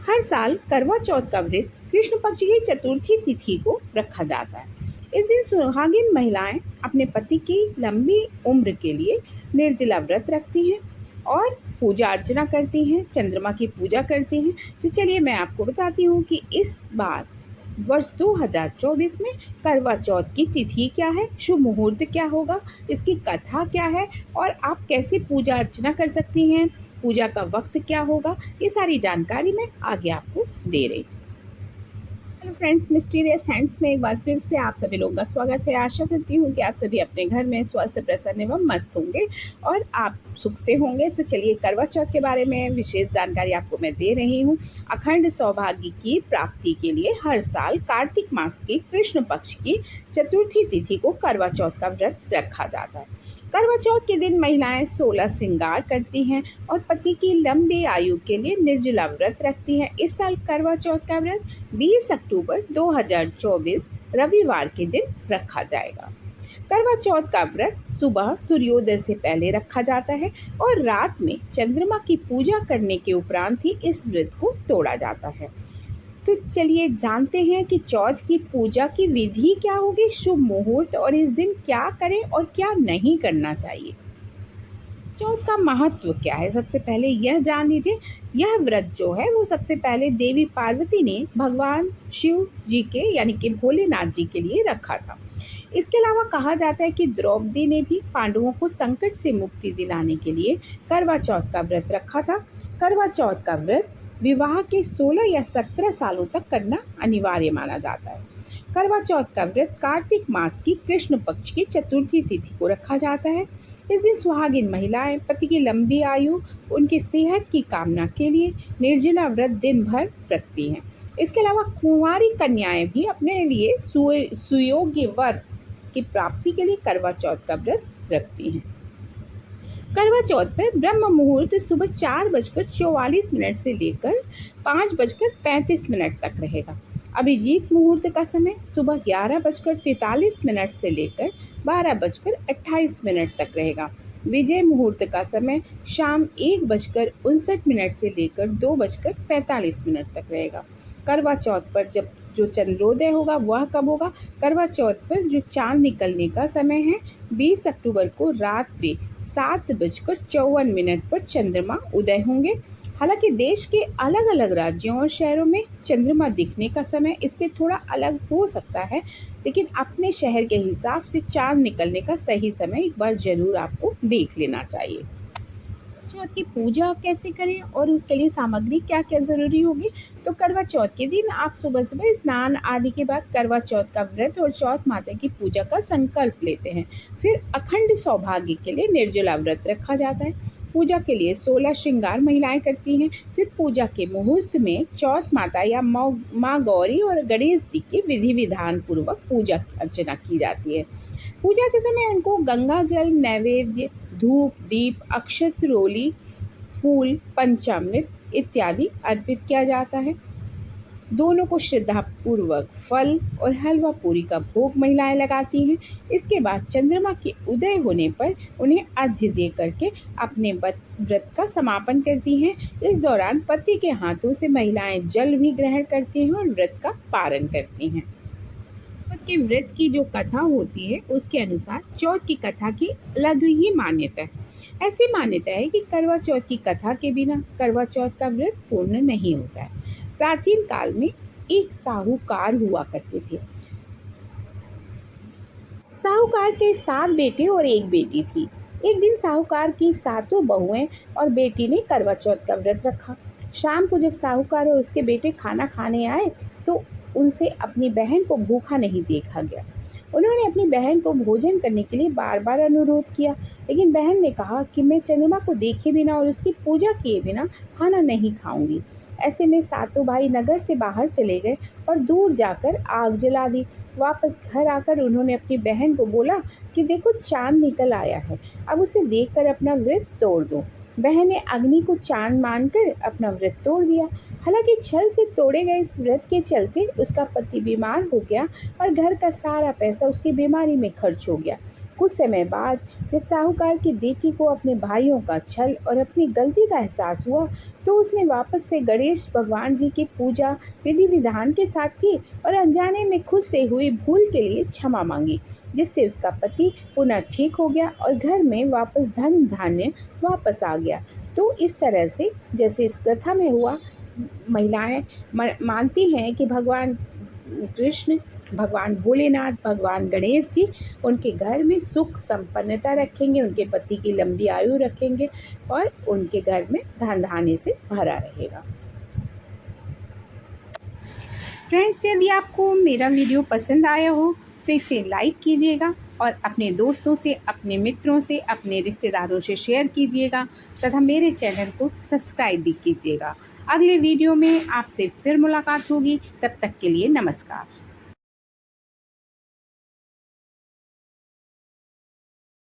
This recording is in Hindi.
हर साल करवा चौथ का व्रत कृष्ण पक्ष की चतुर्थी तिथि को रखा जाता है। इस दिन सुहागिन महिलाएं अपने पति की लंबी उम्र के लिए निर्जला व्रत रखती हैं और पूजा अर्चना करती हैं, चंद्रमा की पूजा करती हैं। तो चलिए मैं आपको बताती हूँ कि इस बार वर्ष 2024 में करवा चौथ की तिथि क्या है, शुभ मुहूर्त क्या होगा, इसकी कथा क्या है और आप कैसे पूजा अर्चना कर सकती हैं, पूजा का वक्त क्या होगा, ये सारी जानकारी मैं आगे आपको दे रही हूँ। हेलो फ्रेंड्स, मिस्टीरियस हैंड्स में एक बार फिर से आप सभी लोगों का स्वागत है। आशा करती हूँ कि आप सभी अपने घर में स्वस्थ, प्रसन्न एवं मस्त होंगे और आप सुख से होंगे। तो चलिए करवा चौथ के बारे में विशेष जानकारी आपको मैं दे रही हूँ। अखंड सौभाग्य की प्राप्ति के लिए हर साल कार्तिक मास की कृष्ण पक्ष की चतुर्थी तिथि को करवा चौथ का व्रत रखा जाता है। करवा चौथ के दिन महिलाएं 16 श्रृंगार करती हैं और पति की लंबी आयु के लिए निर्जला व्रत रखती हैं। इस साल करवा चौथ का व्रत 20 अक्टूबर 2024 रविवार के दिन रखा जाएगा। करवा चौथ का व्रत सुबह सूर्योदय से पहले रखा जाता है और रात में चंद्रमा की पूजा करने के उपरांत ही इस व्रत को तोड़ा जाता है। तो चलिए जानते हैं कि चौथ की पूजा की विधि क्या होगी, शुभ मुहूर्त और इस दिन क्या करें और क्या नहीं करना चाहिए। चौथ का महत्व क्या है, सबसे पहले यह जान लीजिए। यह व्रत जो है वो सबसे पहले देवी पार्वती ने भगवान शिव जी के यानी कि भोलेनाथ जी के लिए रखा था। इसके अलावा कहा जाता है कि द्रौपदी ने भी पांडवों को संकट से मुक्ति दिलाने के लिए करवा चौथ का व्रत रखा था। करवा चौथ का व्रत विवाह के 16 या 17 सालों तक करना अनिवार्य माना जाता है। करवा चौथ का व्रत कार्तिक मास की कृष्ण पक्ष की चतुर्थी तिथि को रखा जाता है। इस दिन सुहागिन महिलाएं पति की लंबी आयु, उनकी सेहत की कामना के लिए निर्जला व्रत दिन भर रखती हैं। इसके अलावा कुंवारी कन्याएं भी अपने लिए सुयोग्य वर की प्राप्ति के लिए करवा चौथ का व्रत रखती हैं। करवा चौथ पर ब्रह्म मुहूर्त सुबह 4:44 से लेकर 5:35 तक रहेगा। अभिजीत मुहूर्त का समय सुबह 11:43 से लेकर 12:28 तक रहेगा। विजय मुहूर्त का समय शाम 1:59 से लेकर 2:45 तक रहेगा। करवा चौथ पर जो चंद्रोदय होगा वह कब होगा? करवा चौथ पर जो चांद निकलने का समय है 20 अक्टूबर को रात्रि 7:54 पर चंद्रमा उदय होंगे। हालांकि देश के अलग अलग राज्यों और शहरों में चंद्रमा दिखने का समय इससे थोड़ा अलग हो सकता है, लेकिन अपने शहर के हिसाब से चांद निकलने का सही समय एक बार जरूर आपको देख लेना चाहिए। चौथ की पूजा कैसे करें और उसके लिए सामग्री क्या क्या ज़रूरी होगी? तो करवा चौथ के दिन आप सुबह सुबह स्नान आदि के बाद करवा चौथ का व्रत और चौथ माता की पूजा का संकल्प लेते हैं। फिर अखंड सौभाग्य के लिए निर्जला व्रत रखा जाता है। पूजा के लिए 16 श्रृंगार महिलाएं करती हैं। फिर पूजा के मुहूर्त में चौथ माता या माँ गौरी और गणेश जी की विधि विधान पूर्वक पूजा अर्चना की जाती है। पूजा के समय उनको गंगा जल, नैवेद्य, धूप, दीप, अक्षत, रोली, फूल, पंचामृत इत्यादि अर्पित किया जाता है। दोनों को श्रद्धापूर्वक फल और हलवा पूरी का भोग महिलाएं लगाती हैं। इसके बाद चंद्रमा के उदय होने पर उन्हें अर्घ्य दे करके अपने व्रत का समापन करती हैं। इस दौरान पति के हाथों से महिलाएं जल भी ग्रहण करती हैं और व्रत का पारण करती हैं। चौथ के व्रत की जो कथा होती है उसके अनुसार चौथ की कथा की अलग ही मान्यता है। ऐसी मान्यता है कि करवा चौथ की कथा के बिना करवा चौथ का व्रत पूर्ण नहीं होता है। प्राचीन काल में एक साहूकार हुआ करते थे। साहूकार के 7 बेटे और 1 बेटी थी। एक दिन साहूकार की 7 बहुएं और बेटी ने करवा चौथ का व्रत रखा। शाम को जब साहूकार और उसके बेटे खाना खाने आए तो उनसे अपनी बहन को भूखा नहीं देखा गया। उन्होंने अपनी बहन को भोजन करने के लिए बार बार अनुरोध किया, लेकिन बहन ने कहा कि मैं चंद्रमा को देखे बिना और उसकी पूजा किए बिना खाना नहीं खाऊंगी। ऐसे में 7 भाई नगर से बाहर चले गए और दूर जाकर आग जला दी। वापस घर आकर उन्होंने अपनी बहन को बोला कि देखो चांद निकल आया है, अब उसे देखकर अपना व्रत तोड़ दो। बहन ने अग्नि को चांद मानकर अपना व्रत तोड़ दिया। हालांकि छल से तोड़े गए इस व्रत के चलते उसका पति बीमार हो गया और घर का सारा पैसा उसकी बीमारी में खर्च हो गया। कुछ समय बाद जब साहूकार की बेटी को अपने भाइयों का छल और अपनी गलती का एहसास हुआ तो उसने वापस से गणेश भगवान जी की पूजा विधि विधान के साथ की और अनजाने में खुद से हुई भूल के लिए क्षमा मांगी, जिससे उसका पति पुनः ठीक हो गया और घर में वापस धन धान्य वापस आ गया। तो इस तरह से जैसे इस कथा में हुआ, महिलाएं मानती हैं कि भगवान कृष्ण, भगवान भोलेनाथ, भगवान गणेश जी उनके घर में सुख संपन्नता रखेंगे, उनके पति की लंबी आयु रखेंगे और उनके घर में धन धान्य से भरा रहेगा। फ्रेंड्स, यदि आपको मेरा वीडियो पसंद आया हो तो इसे लाइक कीजिएगा और अपने दोस्तों से, अपने मित्रों से, अपने रिश्तेदारों से शेयर कीजिएगा तथा मेरे चैनल को सब्सक्राइब भी कीजिएगा। अगले वीडियो में आपसे फिर मुलाकात होगी, तब तक के लिए नमस्कार।